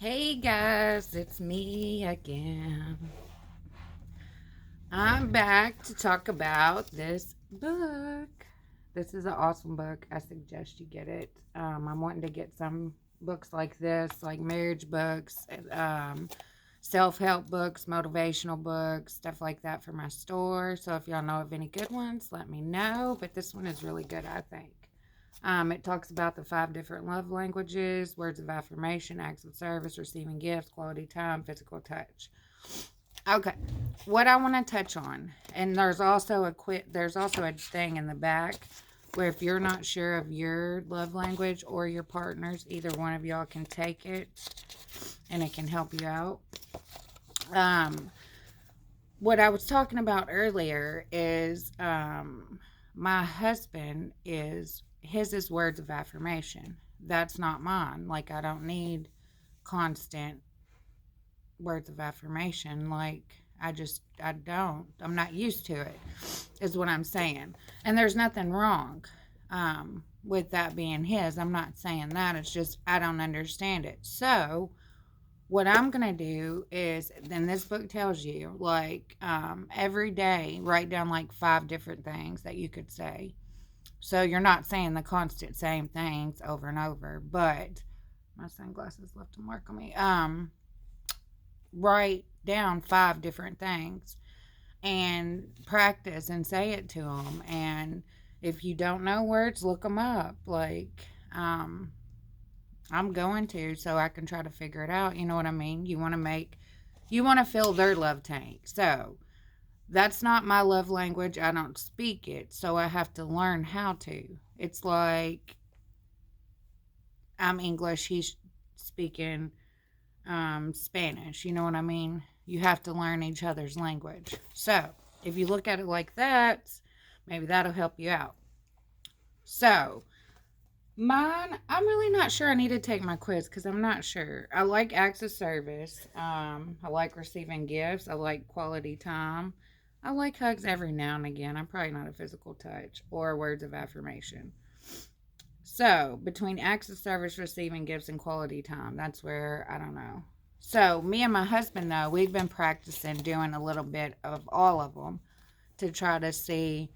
Hey guys, it's me again. I'm back to talk about this book. This is an awesome book. I suggest you get it. I'm wanting to get some books like this, like marriage books, self help books, motivational books, stuff like that for my store. So if y'all know of any good ones, let me know. But this one is really good, I think. It talks about the 5 different love languages, words of affirmation, acts of service, receiving gifts, quality time, physical touch. Okay, what I want to touch on, and there's also a thing in the back where if you're not sure of your love language or your partner's, either one of y'all can take it, and it can help you out. Um, what I was talking about earlier is my husband is his is words of affirmation. That's not mine. Like I don't need constant words of affirmation. Like I don't. I'm not used to it. Is what I'm saying. And there's nothing wrong with that being his. I'm not saying that. It's just I don't understand it. So what I'm gonna do is, then this book tells you, like, every day write down like 5 different things that you could say. So you're not saying the constant same things over and over. But my sunglasses left a mark on me. Write down 5 different things and practice and say it to them. And if you don't know words, look them up. Like, I'm going to, so I can try to figure it out. You know what I mean? You want to fill their love tank. So that's not my love language. I don't speak it, so I have to learn how to. It's like I'm English, he's speaking Spanish. You know what I mean? You have to learn each other's language. So if you look at it like that, maybe that'll help you out. So mine, I'm really not sure. I need to take my quiz because I'm not sure. I like acts of service. I like receiving gifts. I like quality time. I like hugs every now and again. I'm probably not a physical touch or words of affirmation. So between acts of service, receiving gifts, and quality time, that's where I don't know. So me and my husband, though, we've been practicing doing a little bit of all of them to try to see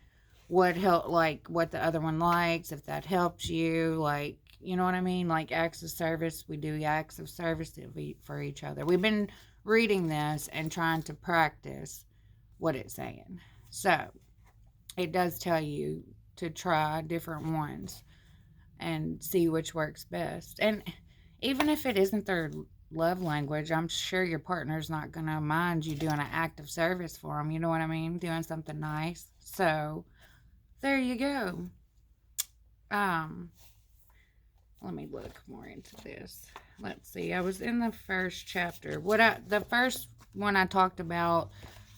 what the other one likes, if that helps you, like, you know what I mean? Like acts of service, we do acts of service for each other. We've been reading this and trying to practice what it's saying. So it does tell you to try different ones and see which works best. And even if it isn't their love language, I'm sure your partner's not going to mind you doing an act of service for them. You know what I mean? Doing something nice. So there you go. Um, Let me look more into this. Let's see. I was in the first chapter. The first one I talked about,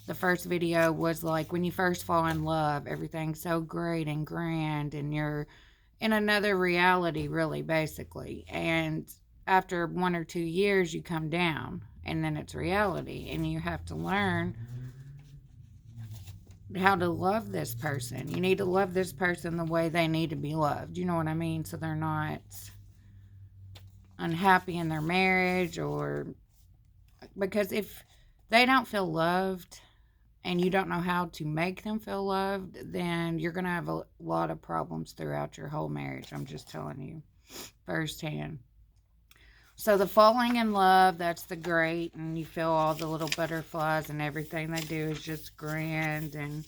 the first video was like when you first fall in love, everything's so great and grand, and you're in another reality, really, basically. And after 1 or 2 years, you come down, and then it's reality, and you have to learn how to love this person. You need to love this person the way they need to be loved. You know what I mean? So they're not unhappy in their marriage, or because if they don't feel loved and you don't know how to make them feel loved, then you're going to have a lot of problems throughout your whole marriage. I'm just telling you firsthand. So the falling in love, that's the great, and you feel all the little butterflies, and everything they do is just grand, and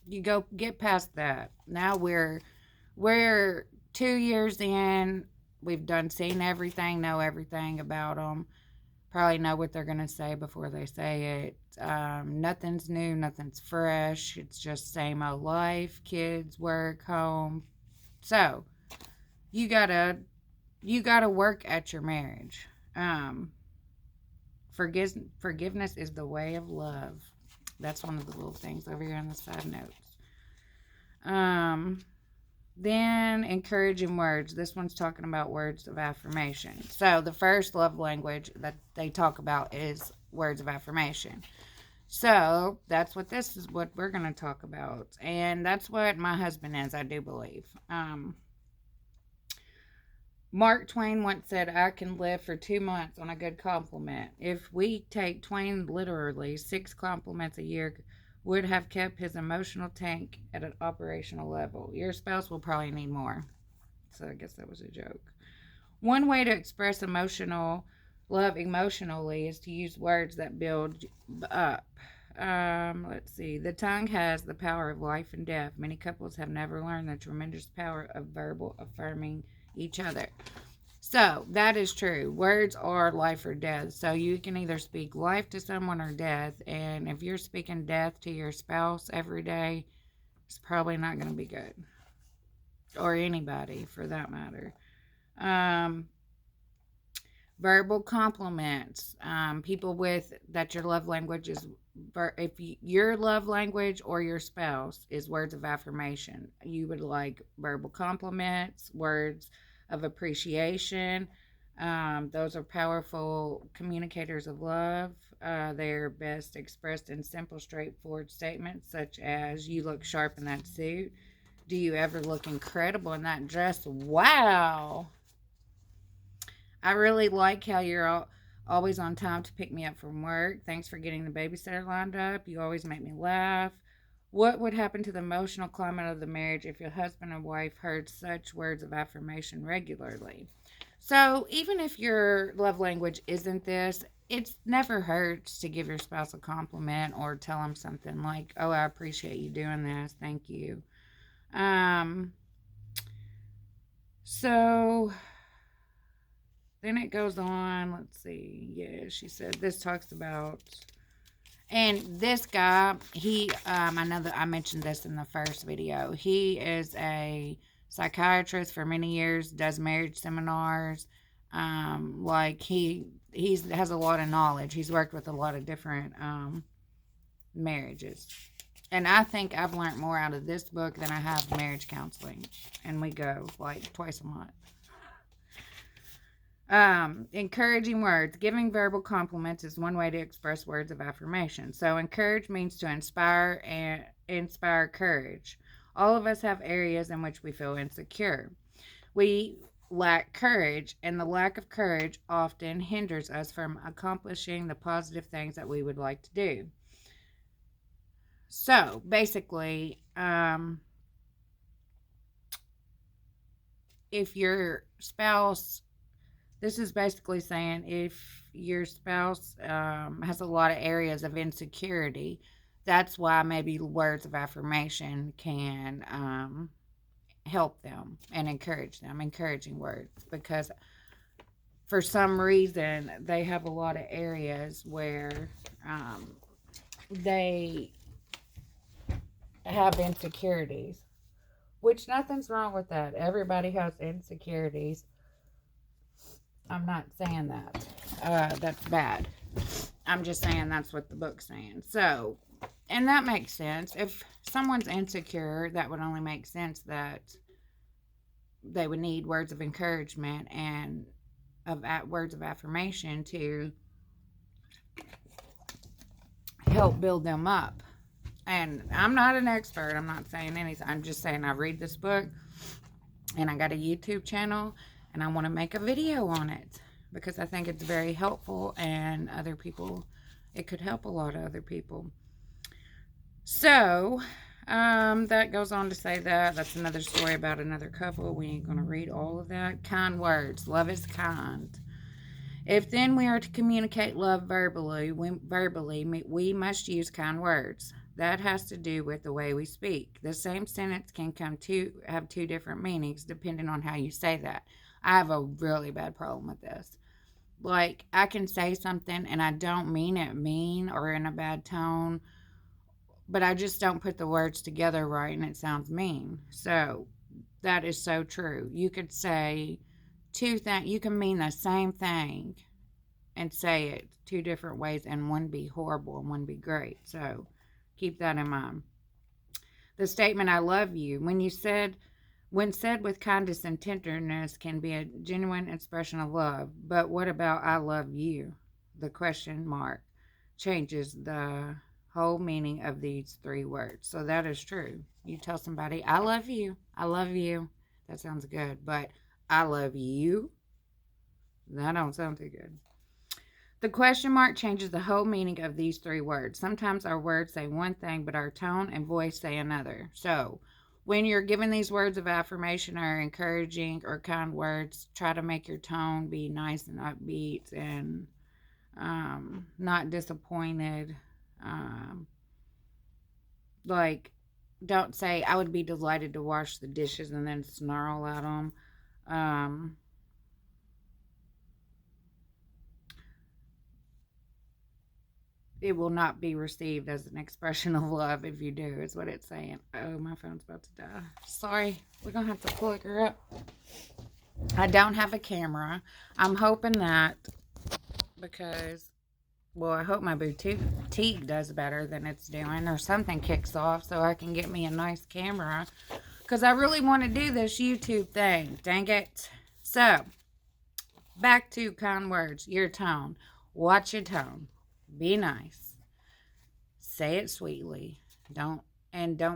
you go get past that. Now we're 2 years in. We've done seen everything, know everything about them. Probably know what they're gonna say before they say it. Nothing's new, nothing's fresh. It's just same old life, kids, work, home. So you gotta work at your marriage. Um, Forgiveness is the way of love. That's one of the little things over here on the side notes. Um, then encouraging words. This one's talking about words of affirmation. So the first love language that they talk about is words of affirmation. So that's what this is what we're going to talk about. And that's what my husband is, I do believe. Mark Twain once said, I can live for 2 months on a good compliment. If we take Twain literally, 6 compliments a year would have kept his emotional tank at an operational level. Your spouse will probably need more. So I guess that was a joke. One way to express emotional love emotionally is to use words that build up. Let's see. The tongue has the power of life and death. Many couples have never learned the tremendous power of verbal affirming each other. So that is true. Words are life or death. So you can either speak life to someone or death. And if you're speaking death to your spouse every day, it's probably not going to be good. Or anybody for that matter. Um, Verbal compliments. People with that your love language is, if your love language or your spouse is words of affirmation, you would like verbal compliments, words of appreciation. Those are powerful communicators of love. They're best expressed in simple, straightforward statements such as, you look sharp in that suit. Do you ever look incredible in that dress? Wow. I really like how you're always on time to pick me up from work. Thanks for getting the babysitter lined up. You always make me laugh. What would happen to the emotional climate of the marriage if your husband and wife heard such words of affirmation regularly? So, even if your love language isn't this, it never hurts to give your spouse a compliment or tell them something like, "Oh, I appreciate you doing this. Thank you." Um, so then it goes on. Let's see. Yeah, she said this talks about, and this guy, I know that I mentioned this in the first video. He is a psychiatrist for many years, does marriage seminars. Like he has a lot of knowledge. He's worked with a lot of different marriages. And I think I've learned more out of this book than I have marriage counseling. And we go like twice a month. Encouraging words. Giving verbal compliments is one way to express words of affirmation. So encourage means to inspire and inspire courage. All of us have areas in which we feel insecure. We lack courage, and the lack of courage often hinders us from accomplishing the positive things that we would like to do. So basically, if your spouse, this is basically saying if your spouse has a lot of areas of insecurity, that's why maybe words of affirmation can help them and encourage them, encouraging words, because for some reason they have a lot of areas where they have insecurities, which nothing's wrong with that. Everybody has insecurities. I'm not saying that that's bad. I'm just saying that's what the book's saying. So, and that makes sense. If someone's insecure, that would only make sense that they would need words of encouragement and words of affirmation to help build them up. And I'm not an expert. I'm not saying anything. I'm just saying I read this book and I got a YouTube channel and I want to make a video on it because I think it's very helpful, and other people, it could help a lot of other people. So, that goes on to say that's another story about another couple. We ain't going to read all of that. Kind words. Love is kind. If then we are to communicate love verbally, we must use kind words. That has to do with the way we speak. The same sentence can have two different meanings depending on how you say that. I have a really bad problem with this. Like, I can say something and I don't mean it mean or in a bad tone, but I just don't put the words together right and it sounds mean. So that is so true. You could say two things, you can mean the same thing and say it two different ways, and one be horrible and one be great. So keep that in mind. The statement, I love you, when said with kindness and tenderness, can be a genuine expression of love. But what about I love you? The question mark changes the whole meaning of these three words. So that is true. You tell somebody, I love you. I love you. That sounds good. But I love you. That don't sound too good. The question mark changes the whole meaning of these three words. Sometimes our words say one thing, but our tone and voice say another. So, when you're giving these words of affirmation or encouraging or kind words, try to make your tone be nice and upbeat and not disappointed. Um, like, don't say, I would be delighted to wash the dishes and then snarl at them. Um, it will not be received as an expression of love if you do, is what it's saying. Oh, my phone's about to die. Sorry, we're going to have to plug her up. I don't have a camera. I'm hoping that because, well, I hope my boutique does better than it's doing or something kicks off so I can get me a nice camera because I really want to do this YouTube thing. Dang it. So, back to kind words. Your tone. Watch your tone. Be nice. Say it sweetly. Don't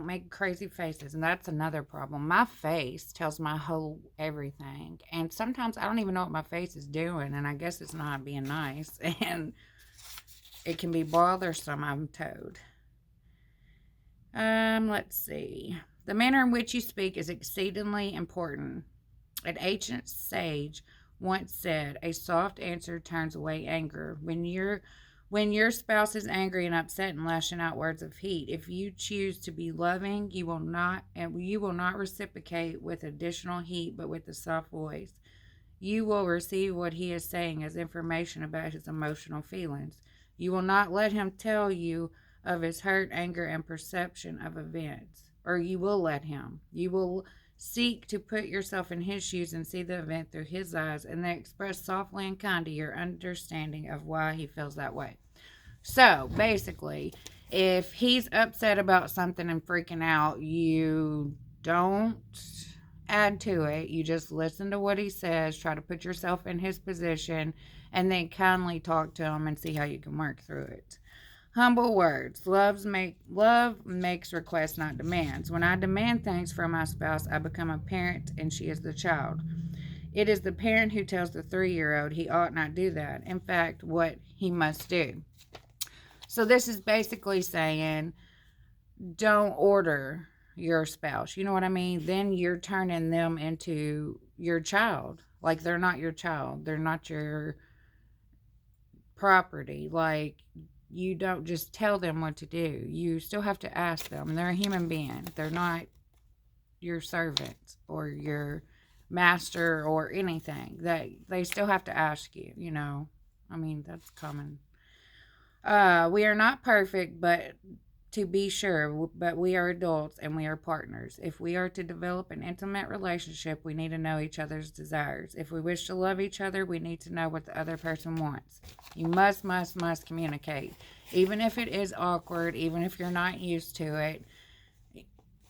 make crazy faces. And that's another problem. My face tells my whole everything. And sometimes I don't even know what my face is doing. And I guess it's not being nice. And it can be bothersome, I'm told. Let's see. The manner in which you speak is exceedingly important. An ancient sage once said, "A soft answer turns away anger." When your spouse is angry and upset and lashing out words of heat, if you choose to be loving, you will not reciprocate with additional heat, but with a soft voice. You will receive what he is saying as information about his emotional feelings. You will not let him tell you of his hurt, anger, and perception of events. Or you will let him. You will seek to put yourself in his shoes and see the event through his eyes, and then express softly and kindly your understanding of why he feels that way. So, basically, if he's upset about something and freaking out, you don't add to it. You just listen to what he says, try to put yourself in his position, and then kindly talk to him and see how you can work through it. Humble words. Love makes requests, not demands. When I demand things from my spouse, I become a parent and she is the child. It is the parent who tells the 3-year-old he ought not do that. In fact, what he must do. So this is basically saying, don't order your spouse. You know what I mean? Then you're turning them into your child. Like, they're not your child. They're not your property. Like, you don't just tell them what to do. You still have to ask them. They're a human being. They're not your servant or your master or anything. They still have to ask you, you know. I mean, that's common. We are not perfect, but to be sure, but we are adults and we are partners. If we are to develop an intimate relationship, we need to know each other's desires. If we wish to love each other, we need to know what the other person wants. You must communicate. Even if it is awkward, even if you're not used to it,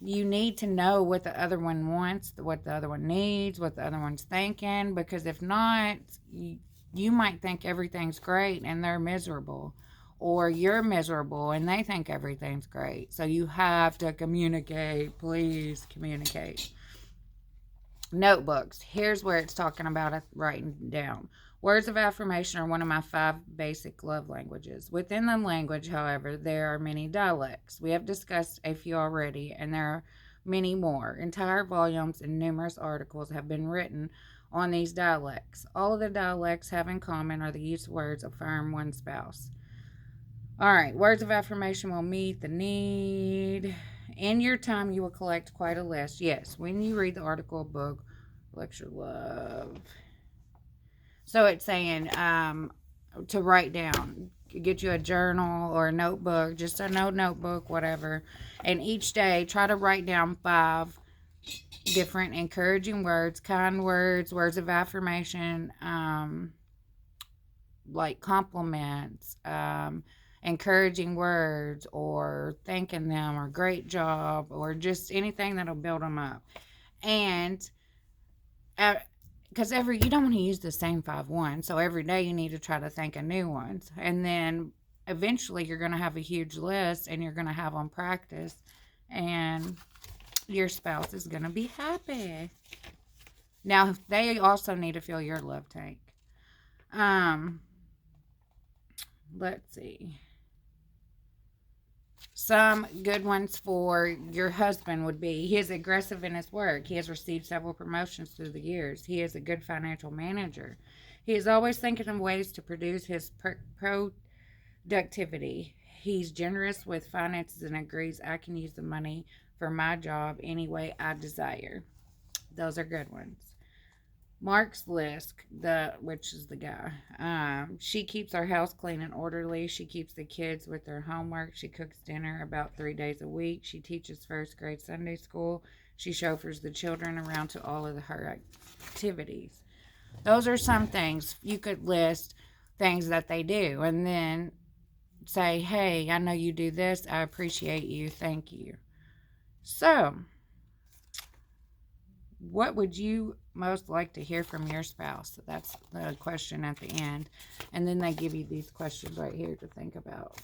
you need to know what the other one wants, what the other one needs, what the other one's thinking, because if not, you might think everything's great and they're miserable. Or you're miserable and they think everything's great. So you have to communicate. Please communicate. Notebooks. Here's where it's talking about it, writing down. Words of affirmation are one of my 5 basic love languages. Within the language, however, there are many dialects. We have discussed a few already, and there are many more. Entire volumes and numerous articles have been written on these dialects. All of the dialects have in common are the use of words affirm one's spouse. All right, words of affirmation will meet the need. In your time, you will collect quite a list. Yes, when you read the article, book, lecture, love. So it's saying to write down. Get you a journal or a notebook, just a notebook, whatever. And each day, try to write down 5 different encouraging words, kind words, words of affirmation, like compliments, encouraging words or thanking them or great job or just anything that'll build them up. And because you don't want to use the same 5 ones, so every day you need to try to think of new ones, and then eventually you're going to have a huge list and you're going to have them practice, and your spouse is going to be happy. Now, they also need to fill your love tank. Um, let's see. Some good ones for your husband would be he is aggressive in his work. He has received several promotions through the years. He is a good financial manager. He is always thinking of ways to produce his productivity. He's generous with finances and agrees I can use the money for my job any way I desire. Those are good ones. Mark's Lisk, which is the guy. She keeps our house clean and orderly. She keeps the kids with their homework. She cooks dinner about 3 days a week. She teaches first grade Sunday school. She chauffeurs the children around to all of her activities. Those are some things you could list things that they do, and then say, "Hey, I know you do this. I appreciate you. Thank you." So, what would you most like to hear from your spouse? That's the question at the end. And then they give you these questions right here to think about.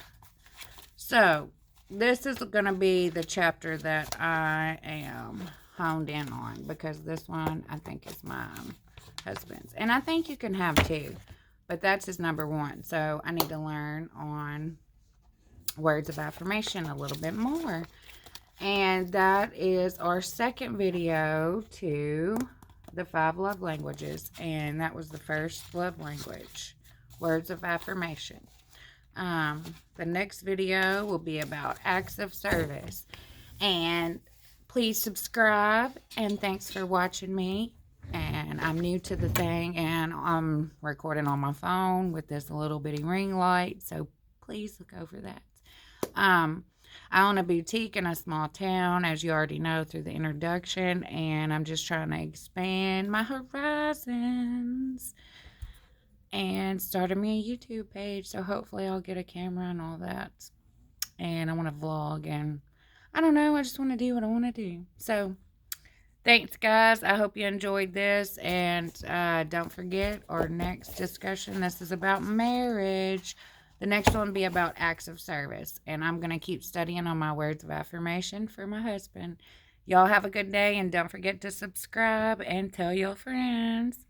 So, this is going to be the chapter that I am honed in on because this one I think is my husband's. And I think you can have two, but that's his number one. So, I need to learn on words of affirmation a little bit more. And that is our second video to the 5 love languages. And that was the first love language, words of affirmation. The next video will be about acts of service. And please subscribe. And thanks for watching me. And I'm new to the thing. And I'm recording on my phone with this little bitty ring light. So please look over that. I own a boutique in a small town, as you already know through the introduction, and I'm just trying to expand my horizons and started me a YouTube page, so hopefully I'll get a camera and all that, and I want to vlog, and I don't know, I just want to do what I want to do. So thanks, guys. I hope you enjoyed this, and don't forget our next discussion. This is about marriage. The next one will be about acts of service. And I'm going to keep studying on my words of affirmation for my husband. Y'all have a good day. And don't forget to subscribe and tell your friends.